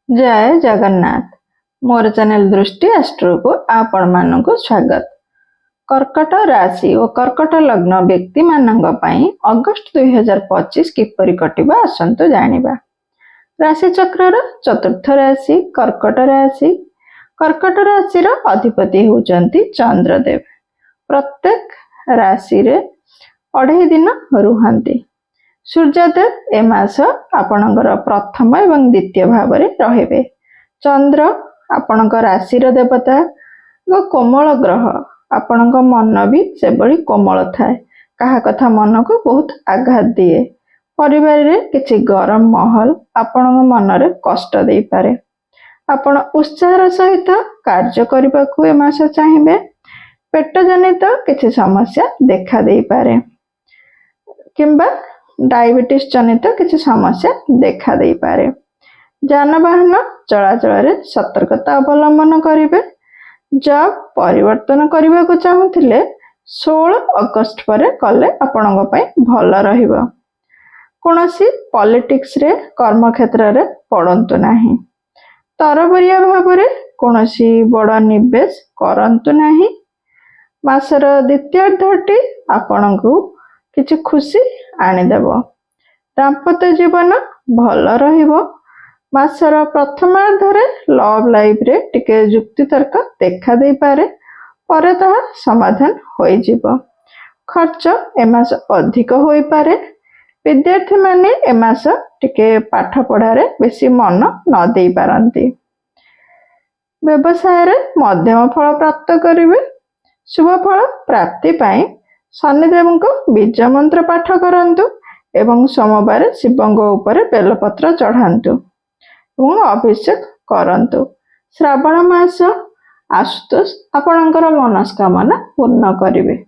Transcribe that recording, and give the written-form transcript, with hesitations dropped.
जय जगन्नाथ। मोर चैनल दृष्टि एस्ट्रो को आपण मानक स्वागत। कर्कट राशि और कर्कट लग्न व्यक्ति मानक पई अगस्त 2025 किपरि कटिबा आसंतु जानिबा। राशि चक्र चतुर्थ राशि कर्कट राशि। कर्कट राशि अधिपति होउचंती चंद्रदेव। प्रत्येक राशि रे 2.5 दिन रुहंती। सूर्यदेव ए मास आपणकर प्रथम एवं द्वितीय भाव में रहिबे। चंद्र आपणक राशि देवता कोमल ग्रह। आपणक मन भी से बड़ी कोमल थाए। कहा कथा मन को बहुत आघात दिए। परिवार रे किछि गरम महल आपणक मन रे कष्ट दे पारे। आपण उत्साह सहित कार्य करबा को ए मास चाहिबे। पेट जनित किछि समस्या देखा दे पारे किंबा डायबिटीज जनित किसी समस्या देखा दे पारे। जानवाहन चलाचल रे सतर्कता अवलंबन करिवे। जॉब परिवर्तन करने को चाहूथिले 16 अगस्त पर कले आपणक पई भल रहिबो। कोनोसी पॉलिटिक्स रे कर्म क्षेत्र रे पड़ंतु नाही। तरबरिया भाव रे कोनोसी बड़ निवेश करंतु नाही। मासर द्वितीयार्धटी आपणकु किछि खुशी आनिदेव। दाम्पत्य जीवन भल रहिबो। मासर प्रथमार्धरे लव लाइफ रे टिके जुक्ति तर्क देखा दे पारे परे ताहा समाधान होई जिवो। खर्च ए मास अधिक होई पारे। विद्यार्थी माने ए मास टिके पाठ पढ़ारे बेसी मन न देई पारंती। व्यवसाय रे मध्यम फल प्राप्त करिवे। शुभ फल प्राप्ति पाई शनिदेव को बीज मंत्र पाठ करंतु एवं सोमवार शिवंग ऊपर बेलपत्र चढ़ांतु एवं अभिषेक करंतु। श्रावण मास आशुतोष आपणकर मनस्कामना पूर्ण करिवे।